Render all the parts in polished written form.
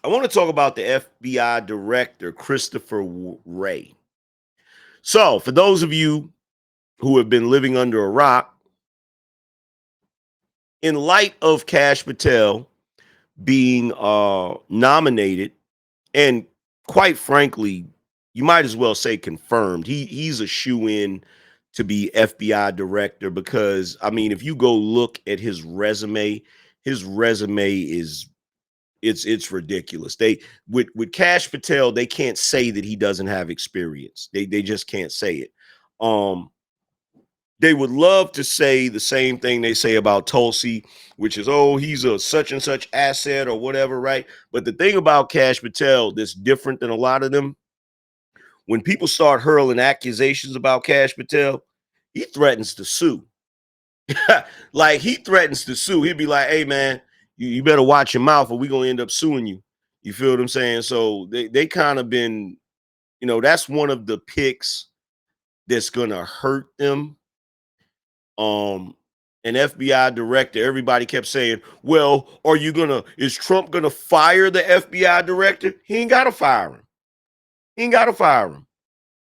I want to talk about the FBI director, Christopher Wray. So, for those of you who have been living under a rock, in light of Kash Patel being nominated, and quite frankly, you might as well say confirmed, he's a shoe-in to be FBI director because, I mean, if you go look at his resume is it's ridiculous. They with Kash Patel, they can't say that he doesn't have experience. They just can't say it. Um, they would love to say the same thing they say about Tulsi, which is, oh, he's a such and such asset or whatever, right? But the thing about Kash Patel that's different than a lot of them, when people start hurling accusations about Kash Patel, he threatens to sue. Like he threatens to sue. He'd be like, hey, man, you better watch your mouth or we're going to end up suing you. You feel what I'm saying? So they kind of been, that's one of the picks that's going to hurt them. An FBI director, everybody kept saying, well, is Trump gonna fire the FBI director? He ain't gotta fire him. He ain't gotta fire him.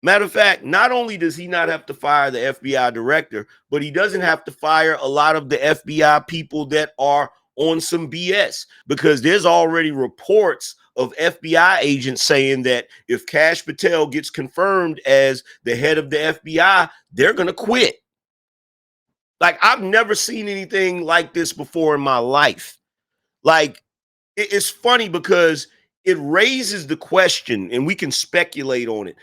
Matter of fact, not only does he not have to fire the FBI director, but he doesn't have to fire a lot of the FBI people that are on some BS, because there's already reports of FBI agents saying that if Kash Patel gets confirmed as the head of the FBI, they're gonna quit. Like, I've never seen anything like this before in my life. Like, it's funny because it raises the question, and we can speculate on it.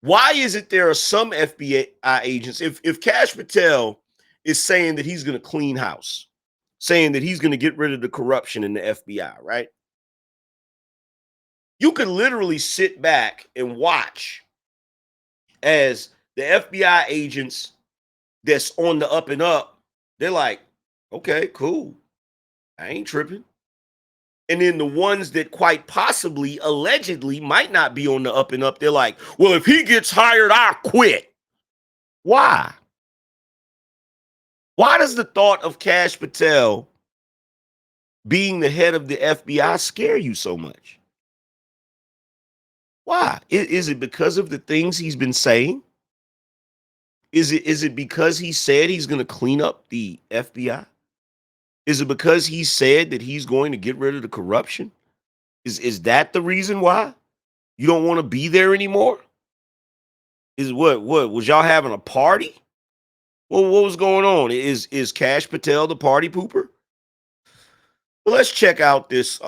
Why is it there are some FBI agents, if Kash Patel is saying that he's going to clean house, saying that he's going to get rid of the corruption in the FBI, right? You could literally sit back and watch as the FBI agents that's on the up and up, they're like, okay, cool. I ain't tripping. And then the ones that quite possibly, allegedly, might not be on the up and up, they're like, well, if he gets hired, I'll quit. Why? Why does the thought of Kash Patel being the head of the FBI scare you so much? Why? Is it because of the things he's been saying? Is it because he said he's going to clean up the FBI? Is it because he said that he's going to get rid of the corruption? Is that the reason why you don't want to be there anymore? Is what was y'all having a party? Well, what was going on? Is Kash Patel the party pooper? Well, let's check out this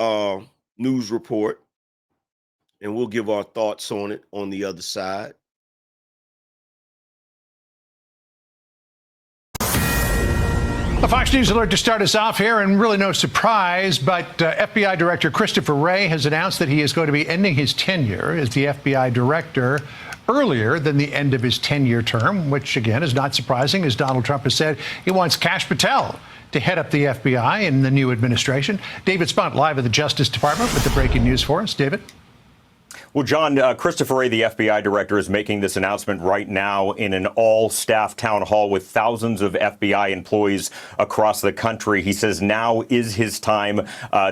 news report, and we'll give our thoughts on it on the other side. A Fox News alert to start us off here, and really no surprise, but FBI Director Christopher Wray has announced that he is going to be ending his tenure as the FBI Director earlier than the end of his 10-year term, which, again, is not surprising, as Donald Trump has said he wants Kash Patel to head up the FBI in the new administration. David Spunt, live at the Justice Department with the breaking news for us. David? Well, John, Christopher Wray, the FBI director, is making this announcement right now in an all-staff town hall with thousands of FBI employees across the country. He says now is his time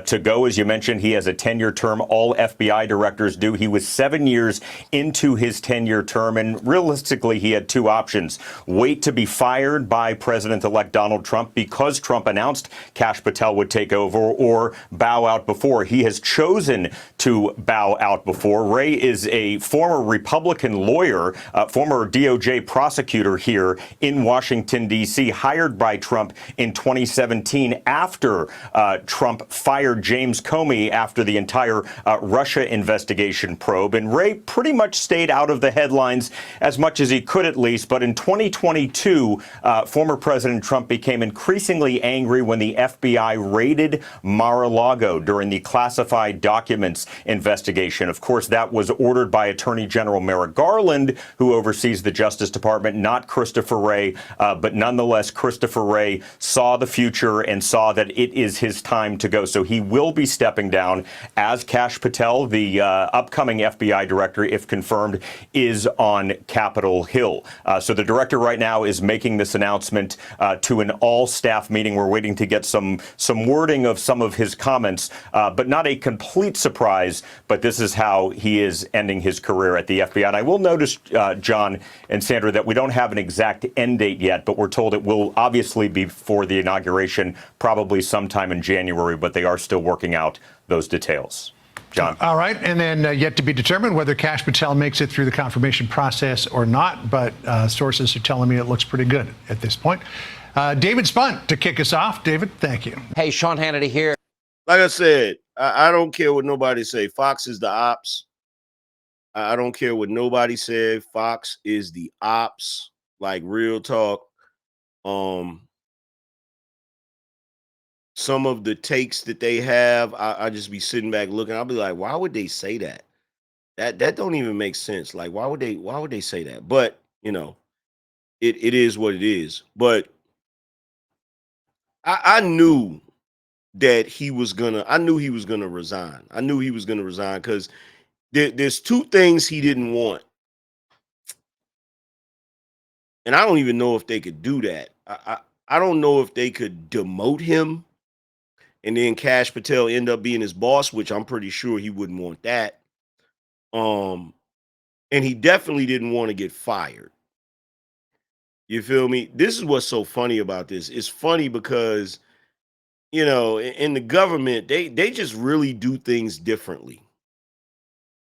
to go. As you mentioned, he has a 10-year term. All FBI directors do. He was 7 years into his 10-year term, and realistically, he had two options. Wait to be fired by President-elect Donald Trump because Trump announced Kash Patel would take over, or bow out before. He has chosen to bow out before. Wray is a former Republican lawyer, former DOJ prosecutor here in Washington, D.C., hired by Trump in 2017 after Trump fired James Comey after the entire Russia investigation probe. And Wray pretty much stayed out of the headlines as much as he could, at least. But in 2022, former President Trump became increasingly angry when the FBI raided Mar-a-Lago during the classified documents investigation. Of course, that was ordered by Attorney General Merrick Garland, who oversees the Justice Department, not Christopher Wray. But nonetheless, Christopher Wray saw the future and saw that it is his time to go. So he will be stepping down, as Kash Patel, the upcoming FBI director, if confirmed, is on Capitol Hill. So the director right now is making this announcement to an all-staff meeting. We're waiting to get some wording of some of his comments, but not a complete surprise. But this is how he is ending his career at the FBI. And I will notice, John and Sandra, that we don't have an exact end date yet, but we're told it will obviously be for the inauguration, probably sometime in January, but they are still working out those details. John. All right. And then yet to be determined whether Kash Patel makes it through the confirmation process or not. But sources are telling me it looks pretty good at this point. David Spunt to kick us off. David, thank you. Hey, Sean Hannity here. Like I said, I don't care what nobody say. Fox is the ops. I don't care what nobody said. Fox is the ops. Like, real talk. Some of the takes that they have, I just be sitting back looking. I'll be like, why would they say that? That don't even make sense. Like, why would they say that? But you know, it is what it is. But I knew that he was gonna. I knew he was gonna resign. I knew he was gonna resign because there's two things he didn't want, and I don't even know if they could do that. I don't know if they could demote him and then Kash Patel end up being his boss, which I'm pretty sure he wouldn't want that. And he definitely didn't want to get fired. You feel me? This is what's so funny about this. It's funny because, you know, in the government, they just really do things differently.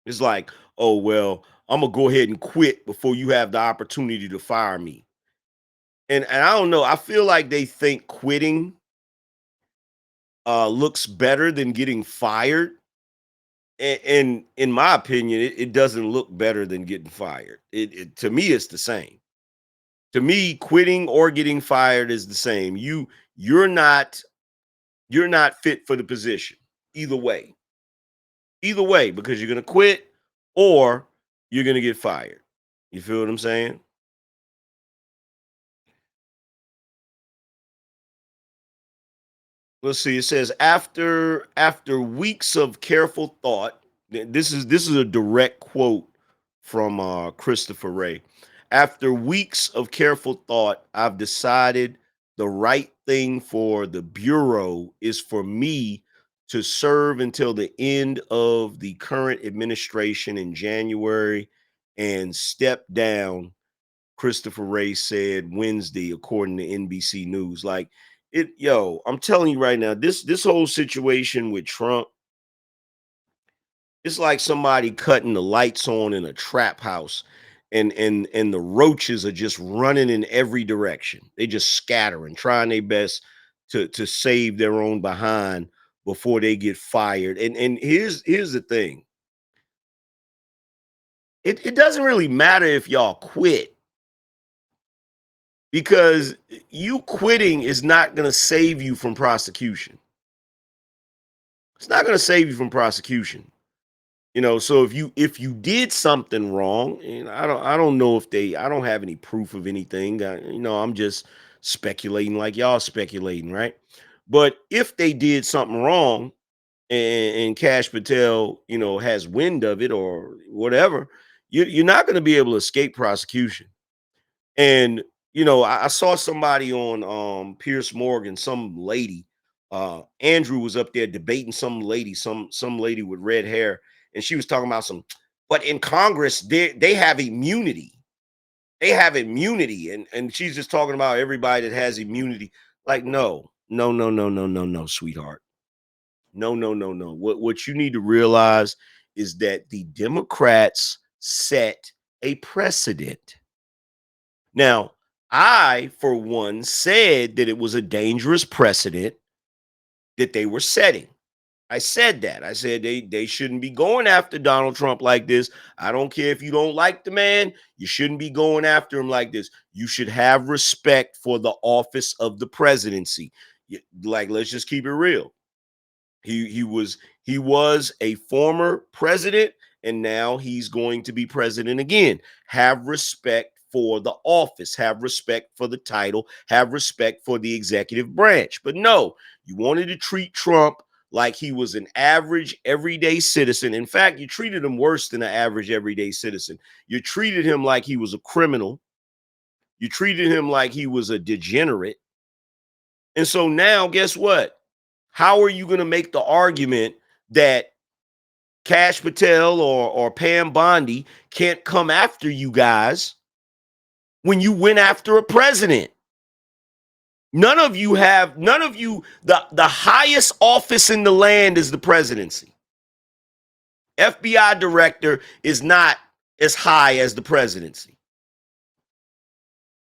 It's like, oh, well, I'm going to go ahead and quit before you have the opportunity to fire me. And I don't know. I feel like they think quitting looks better than getting fired. And in my opinion, it doesn't look better than getting fired. To me, it's the same. To me, quitting or getting fired is the same. You're not fit for the position. Either way, because you're gonna quit or you're gonna get fired. You feel what I'm saying? Let's see. It says after weeks of careful thought, this is a direct quote from Christopher Wray. After weeks of careful thought, I've decided the right thing for the Bureau is for me to serve until the end of the current administration in January and step down, Christopher Wray said Wednesday, according to NBC News. Like, I'm telling you right now, this whole situation with Trump, it's like somebody cutting the lights on in a trap house and the roaches are just running in every direction. They just scattering, trying their best to save their own behind before they get fired. And here's the thing. It doesn't really matter if y'all quit, because you quitting is not going to save you from prosecution. It's not going to save you from prosecution. You know, so if you did something wrong, and I don't know if I don't have any proof of anything. I'm just speculating like y'all speculating, right? But if they did something wrong and Kash Patel, has wind of it or whatever, you're not going to be able to escape prosecution. And I saw somebody on Pierce Morgan, some lady. Andrew was up there debating some lady, some lady with red hair, and she was talking about but in Congress, they have immunity. They have immunity, and she's just talking about everybody that has immunity. Like, no, sweetheart. No. What you need to realize is that the Democrats set a precedent. Now, I, for one, said that it was a dangerous precedent that they were setting. I said that. I said they shouldn't be going after Donald Trump like this. I don't care if you don't like the man. You shouldn't be going after him like this. You should have respect for the office of the presidency. Like, let's just keep it real. He was a former president, and now he's going to be president again. Have respect for the office, have respect for the title, have respect for the executive branch. But no, you wanted to treat Trump like he was an average everyday citizen. In fact, you treated him worse than an average everyday citizen. You treated him like he was a criminal. You treated him like he was a degenerate. And so now, guess what? How are you going to make the argument that Kash Patel or Pam Bondi can't come after you guys when you went after a president? None of you, the highest office in the land is the presidency. FBI director is not as high as the presidency.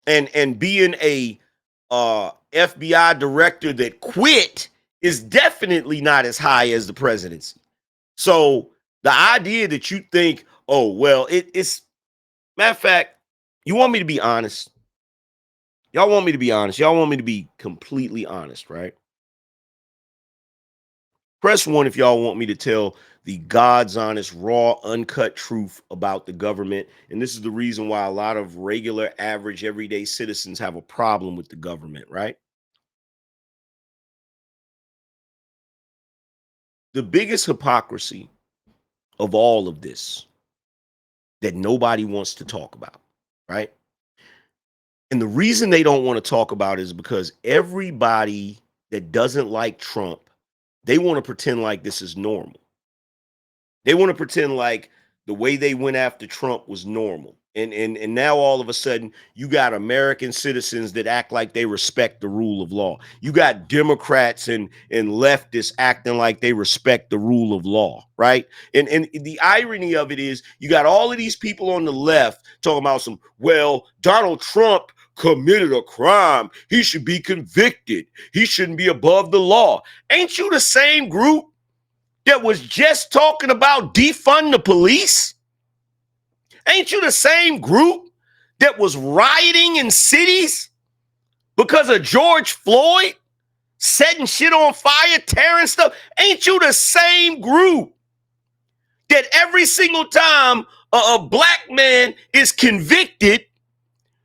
And being a FBI director that quit is definitely not as high as the presidency. So the idea that you think, oh, well, it's, matter of fact, you want me to be honest? Y'all want me to be honest? Y'all want me to be completely honest, right? Press 1 if y'all want me to tell the God's honest, raw, uncut truth about the government. And this is the reason why a lot of regular, average, everyday citizens have a problem with the government, right? The biggest hypocrisy of all of this that nobody wants to talk about, right? And the reason they don't want to talk about it is because everybody that doesn't like Trump, they want to pretend like this is normal. They want to pretend like the way they went after Trump was normal. And now all of a sudden you got American citizens that act like they respect the rule of law. You got Democrats and leftists acting like they respect the rule of law, right? And the irony of it is you got all of these people on the left talking about well, Donald Trump committed a crime. He should be convicted. He shouldn't be above the law. Ain't you the same group that was just talking about defund the police? Ain't you the same group that was rioting in cities because of George Floyd, setting shit on fire, tearing stuff? Ain't you the same group that every single time a black man is convicted,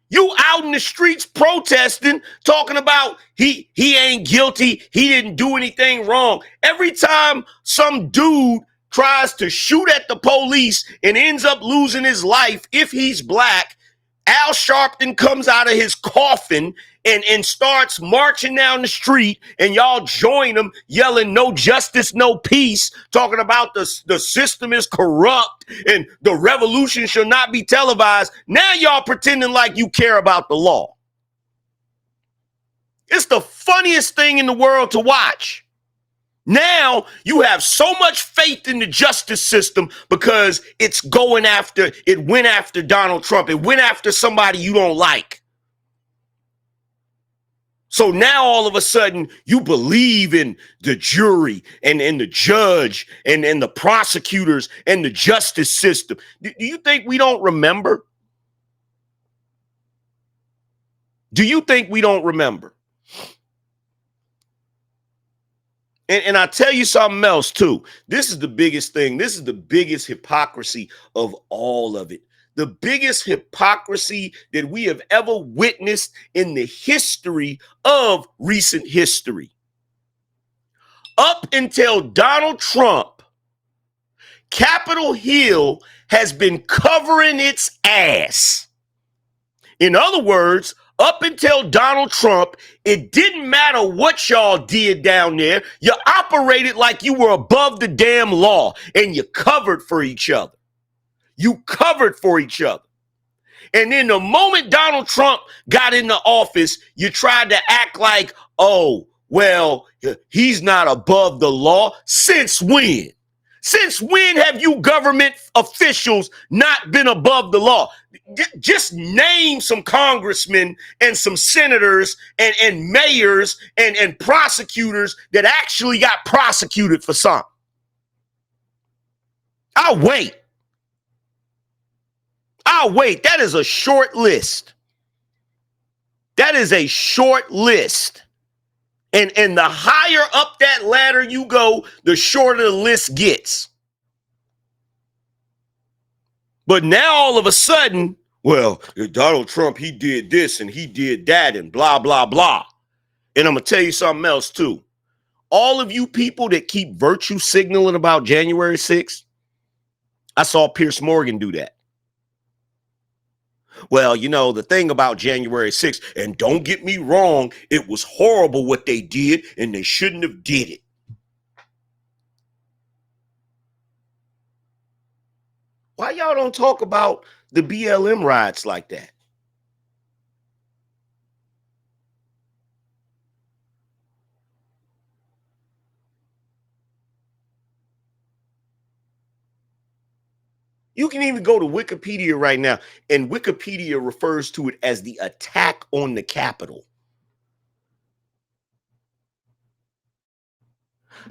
you out in the streets protesting, talking about he ain't guilty, he didn't do anything wrong? Every time some dude tries to shoot at the police and ends up losing his life, if he's black, Al Sharpton comes out of his coffin and starts marching down the street, and y'all join him yelling no justice, no peace, talking about the system is corrupt and the revolution shall not be televised. Now y'all pretending like you care about the law. It's the funniest thing in the world to watch. Now you have so much faith in the justice system because it went after Donald Trump. It went after somebody you don't like. So now all of a sudden you believe in the jury and the judge and the prosecutors and the justice system. Do you think we don't remember? Do you think we don't remember? And I tell you something else too. This is the biggest thing. This is the biggest hypocrisy of all of it. The biggest hypocrisy that we have ever witnessed in the history of recent history. Up until Donald Trump, Capitol Hill has been covering its ass. In other words, up until Donald Trump, it didn't matter what y'all did down there. You operated like you were above the damn law, and you covered for each other. You covered for each other. And then the moment Donald Trump got into office, you tried to act like, oh, well, he's not above the law. Since when? Since when have you government officials not been above the law? Just name some congressmen and some senators and mayors and prosecutors that actually got prosecuted for something. I'll wait. That is a short list. That is a short list. And the higher up that ladder you go, the shorter the list gets. But now all of a sudden, well, Donald Trump, he did this and he did that and blah, blah, blah. And I'm going to tell you something else too. All of you people that keep virtue signaling about January 6th, I saw Pierce Morgan do that. Well, you know, the thing about January 6th, and don't get me wrong, it was horrible what they did and they shouldn't have did it. Why y'all don't talk about the BLM riots like that? You can even go to Wikipedia right now, and Wikipedia refers to it as the attack on the Capitol.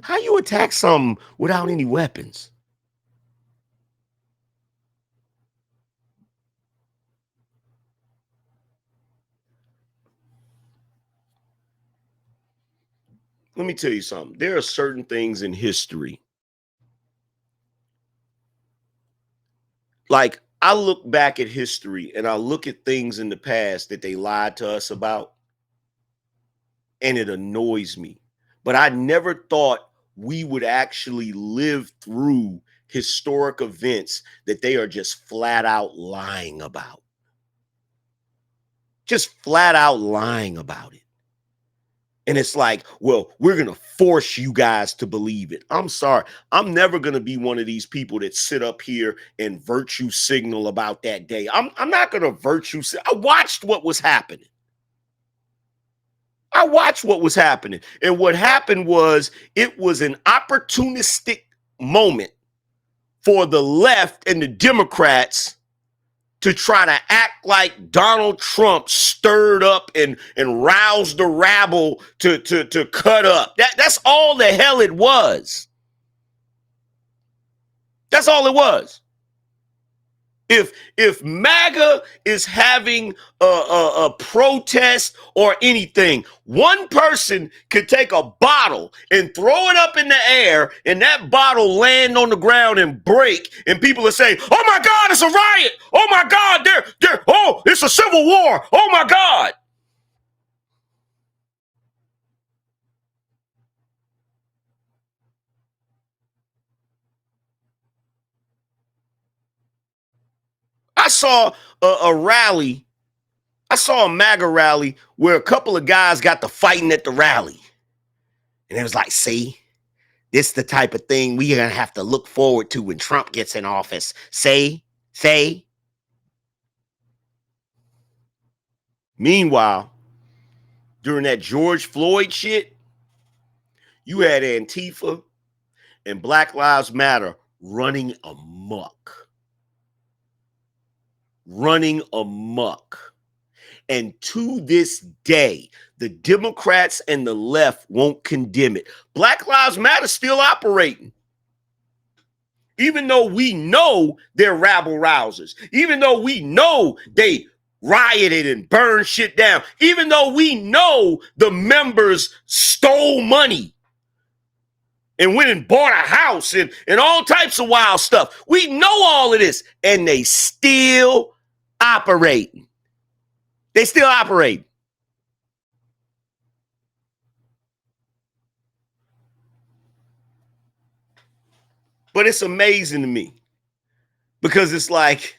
How you attack something without any weapons? Let me tell you something. There are certain things in history. Like, I look back at history and I look at things in the past that they lied to us about, and it annoys me. But I never thought we would actually live through historic events that they are just flat out lying about. Just flat out lying about it. And it's like, well, we're going to force you guys to believe it. I'm sorry. I'm never going to be one of these people that sit up here and virtue signal about that day. I'm not going to virtue. I watched what was happening. I watched what was happening. And what happened was it was an opportunistic moment for the left and the Democrats to try to act like Donald Trump stirred up and roused the rabble to cut up. That's all the hell it was. That's all it was. If MAGA is having a protest or anything, one person could take a bottle and throw it up in the air, and that bottle land on the ground and break, and people are saying, "Oh my God, it's a riot! Oh my God, oh, it's a civil war! Oh my God!" I saw a rally. I saw a MAGA rally where a couple of guys got to fighting at the rally. And it was like, see, this is the type of thing we're going to have to look forward to when Trump gets in office. Say. Meanwhile, during that George Floyd shit, you had Antifa and Black Lives Matter running amok. And to this day, the Democrats and the left won't condemn it. Black Lives Matter still operating. Even though we know they're rabble rousers, even though we know they rioted and burned shit down, even though we know the members stole money and went and bought a house and all types of wild stuff. We know all of this, and they still operating. They still operate. But it's amazing to me because it's like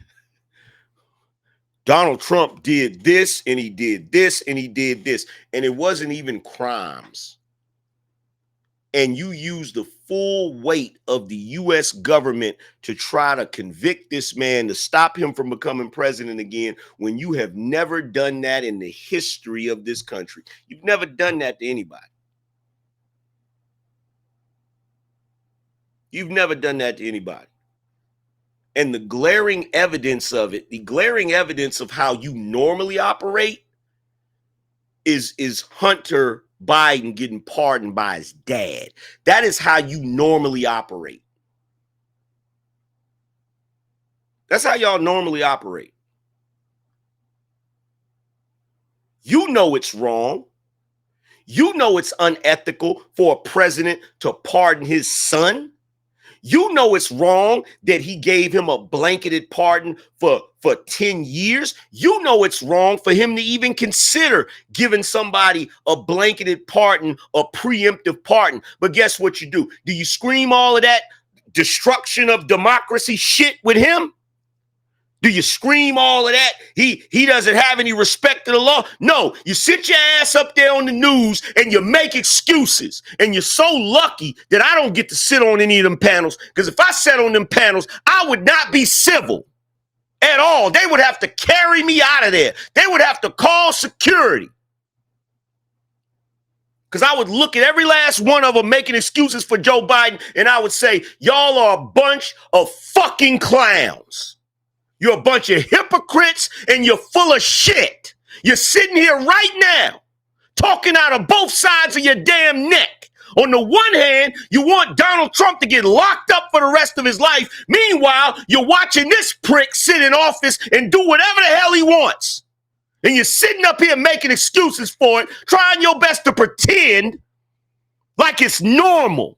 Donald Trump did this and he did this and he did this, and it wasn't even crimes. And you use the full weight of the U.S. government to try to convict this man, to stop him from becoming president again, when you have never done that in the history of this country. You've never done that to anybody. You've never done that to anybody. And the glaring evidence of it, the glaring evidence of how you normally operate is Hunter Biden getting pardoned by his dad. That is how you normally operate. That's how y'all normally operate. You know it's wrong. You know it's unethical for a president to pardon his son. You know it's wrong that he gave him a blanketed pardon for 10 years. You know it's wrong for him to even consider giving somebody a blanketed pardon, a preemptive pardon. But guess what you do? Do you scream all of that destruction of democracy shit with him? Do you scream all of that? He doesn't have any respect to the law. No, you sit your ass up there on the news and you make excuses. And you're so lucky that I don't get to sit on any of them panels. Because if I sat on them panels, I would not be civil at all. They would have to carry me out of there. They would have to call security. Because I would look at every last one of them making excuses for Joe Biden, and I would say, y'all are a bunch of fucking clowns. You're a bunch of hypocrites and you're full of shit. You're sitting here right now talking out of both sides of your damn neck. On the one hand, you want Donald Trump to get locked up for the rest of his life. Meanwhile, you're watching this prick sit in office and do whatever the hell he wants. And you're sitting up here making excuses for it, trying your best to pretend like it's normal.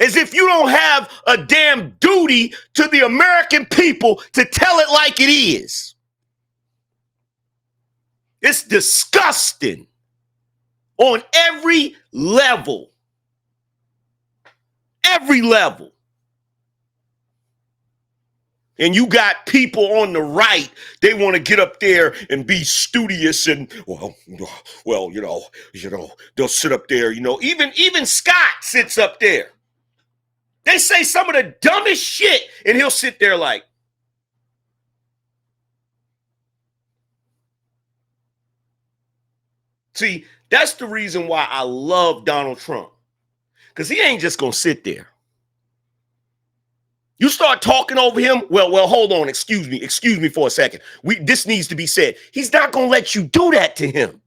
As if you don't have a damn duty to the American people to tell it like it is. It's disgusting on every level. Every level. And you got people on the right, they want to get up there and be studious and, well, you know, they'll sit up there, even Scott sits up there. They say some of the dumbest shit, and he'll sit there like, see, that's the reason why I love Donald Trump. Because he ain't just going to sit there. You start talking over him, well, hold on, excuse me for a second. This needs to be said. He's not going to let you do that to him.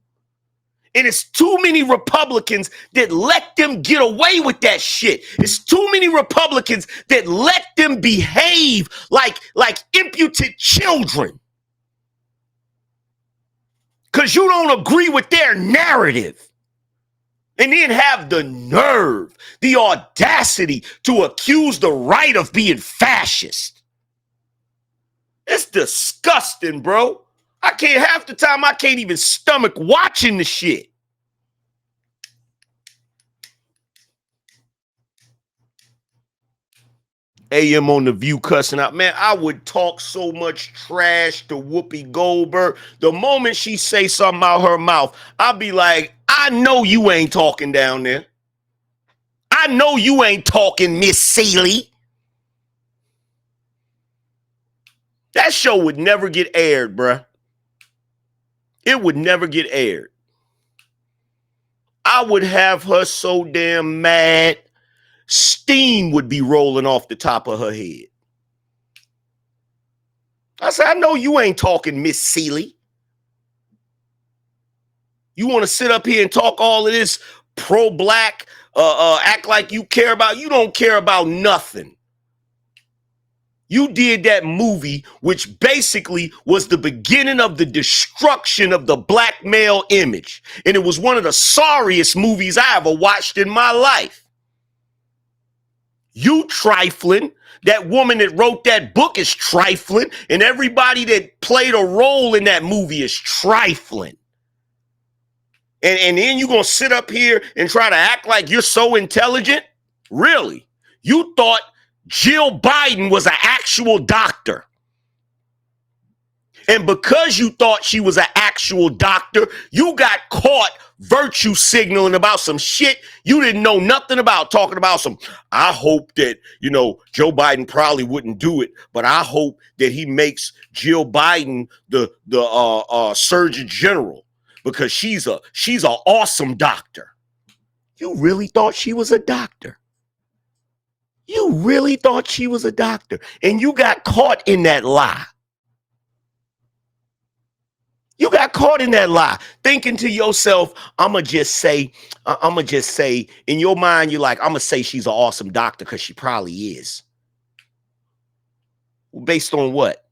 And it's too many Republicans that let them get away with that shit. It's too many Republicans that let them behave like impotent children. Because you don't agree with their narrative. And then have the nerve, the audacity to accuse the right of being fascist. It's disgusting, bro. Half the time I can't even stomach watching the shit. AM on The View cussing out. Man, I would talk so much trash to Whoopi Goldberg. The moment she say something out her mouth, I'll be like, I know you ain't talking down there. I know you ain't talking, Miss Seeley. That show would never get aired, bruh. It would never get aired. I would have her so damn mad, steam would be rolling off the top of her head. I said, I know you ain't talking, Miss Seeley. You want to sit up here and talk all of this pro-black, act like you care about, you don't care about nothing. You did that movie, which basically was the beginning of the destruction of the black male image. And it was one of the sorriest movies I ever watched in my life. You trifling. That woman that wrote that book is trifling. And everybody that played a role in that movie is trifling. And then you're going to sit up here and try to act like you're so intelligent? Really? You thought Jill Biden was an actual doctor. And because you thought she was an actual doctor, you got caught virtue signaling about some shit you didn't know nothing about, talking about some, I hope that, Joe Biden probably wouldn't do it, but I hope that he makes Jill Biden the Surgeon General because she's an awesome doctor. You really thought she was a doctor? You really thought she was a doctor, and you got caught in that lie. You got caught in that lie, thinking to yourself, I'ma just say, in your mind, you're like, I'ma say she's an awesome doctor because she probably is. Based on what?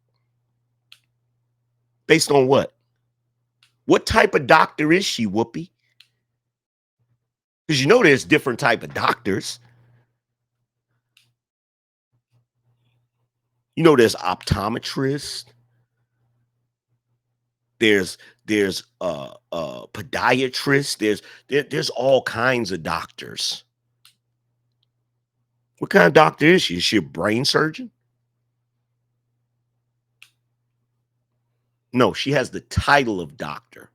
Based on what? What type of doctor is she, Whoopi? Because there's different type of doctors. You know, there's optometrists. There's podiatrists. There's all kinds of doctors. What kind of doctor is she? Is she a brain surgeon? No, she has the title of doctor.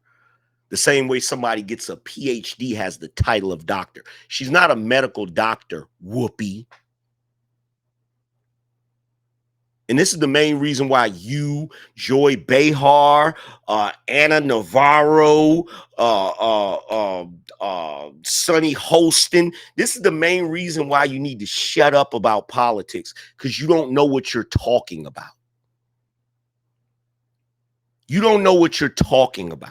The same way somebody gets a PhD has the title of doctor. She's not a medical doctor, whoopee. And this is the main reason why you, Joy Behar, Anna Navarro, Sonny Holston, this is the main reason why you need to shut up about politics, because you don't know what you're talking about. You don't know what you're talking about.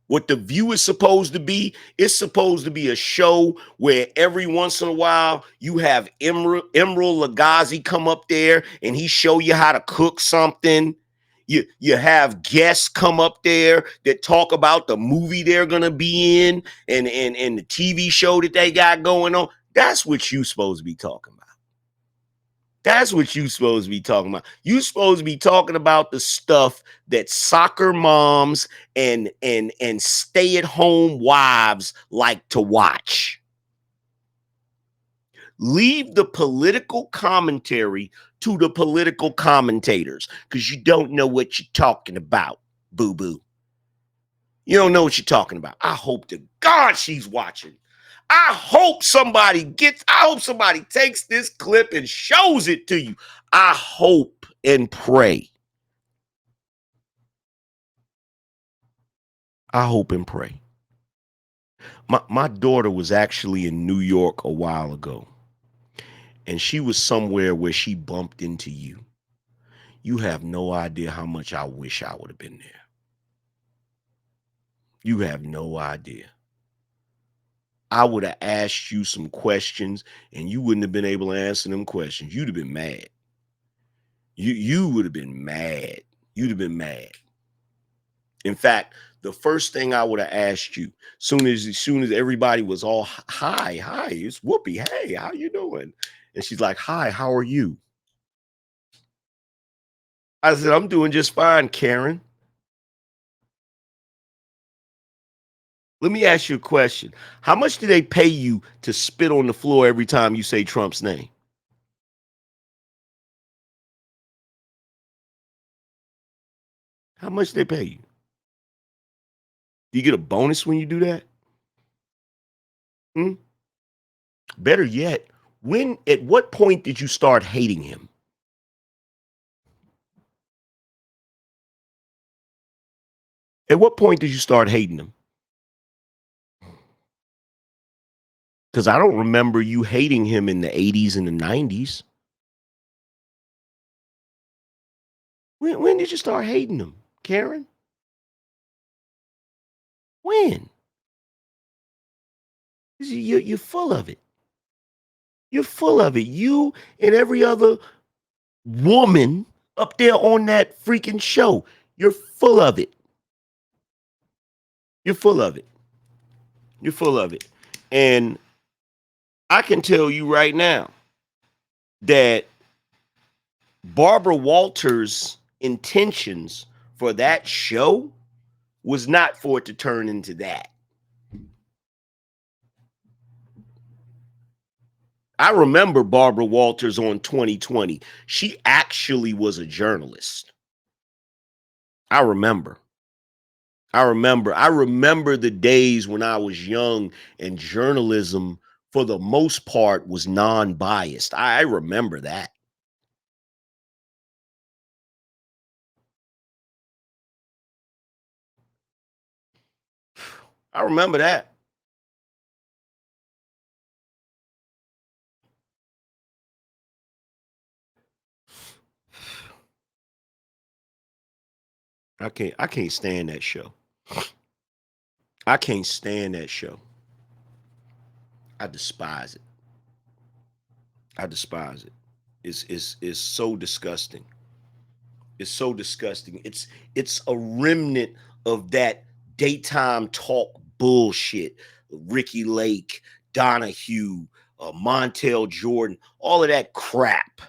What The View is supposed to be, it's supposed to be a show where every once in a while you have Emerald Lagasse come up there and he show you how to cook something. You have guests come up there that talk about the movie they're gonna be in and the TV show that they got going on. That's what you supposed to be talking about. That's what you supposed to be talking about. You supposed to be talking about the stuff that soccer moms and stay-at-home wives like to watch. Leave the political commentary to the political commentators, because you don't know what you're talking about, boo-boo. You don't know what you're talking about. I hope to God she's watching. I hope somebody takes this clip and shows it to you. I hope and pray. I hope and pray. My daughter was actually in New York a while ago, and she was somewhere where she bumped into you. You have no idea how much I wish I would have been there. You have no idea. I would have asked you some questions and you wouldn't have been able to answer them questions. You'd have been mad. You would have been mad. You'd have been mad. In fact, the first thing I would have asked you, as soon as everybody was all, hi, it's Whoopi. Hey, how you doing? And she's like, hi, how are you? I said, I'm doing just fine, Karen. Let me ask you a question. How much do they pay you to spit on the floor every time you say Trump's name? How much do they pay you? Do you get a bonus when you do that? Better yet, at what point did you start hating him? At what point did you start hating him? Because I don't remember you hating him in the 80s and the 90s. When did you start hating him, Karen? When? You're full of it. You're full of it. You and every other woman up there on that freaking show. You're full of it. You're full of it. You're full of it. And I can tell you right now that Barbara Walters' intentions for that show was not for it to turn into that. I remember Barbara Walters on 2020. She actually was a journalist. I remember the days when I was young and journalism, for the most part, was non-biased. I remember that. I remember that. I can't stand that show. I can't stand that show. I despise it. I despise it. It's so disgusting. It's so disgusting. It's a remnant of that daytime talk bullshit. Ricky Lake, Donahue, Montel Jordan, all of that crap.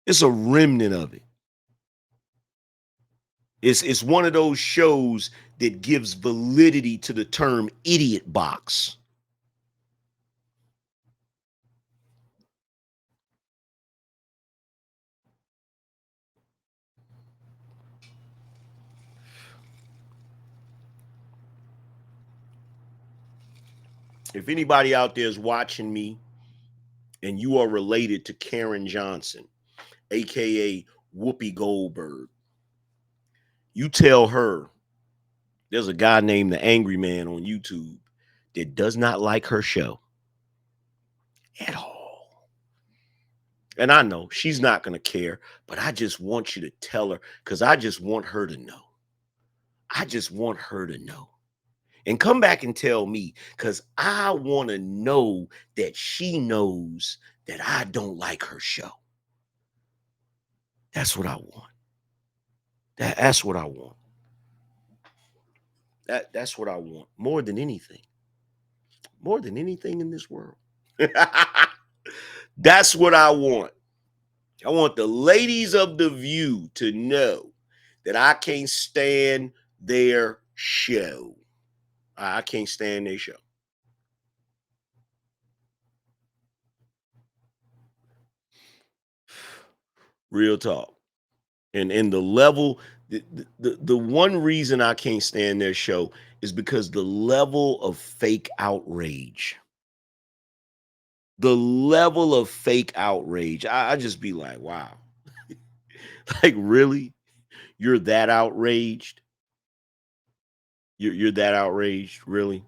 It's a remnant of it. It's one of those shows that gives validity to the term idiot box. If anybody out there is watching me and you are related to Karen Johnson, aka Whoopi Goldberg, you tell her there's a guy named the Angryman on YouTube that does not like her show at all. And I know she's not going to care, but I just want you to tell her, because I just want her to know. I just want her to know. And come back and tell me, because I want to know that she knows that I don't like her show. That's what I want. That's what I want. That's what I want more than anything. More than anything in this world. That's what I want. I want the ladies of The View to know that I can't stand their show. I can't stand their show. Real talk. And the level, the one reason I can't stand their show is because the level of fake outrage. The level of fake outrage. I just be like, wow. Like, really? You're that outraged? You're that outraged, really?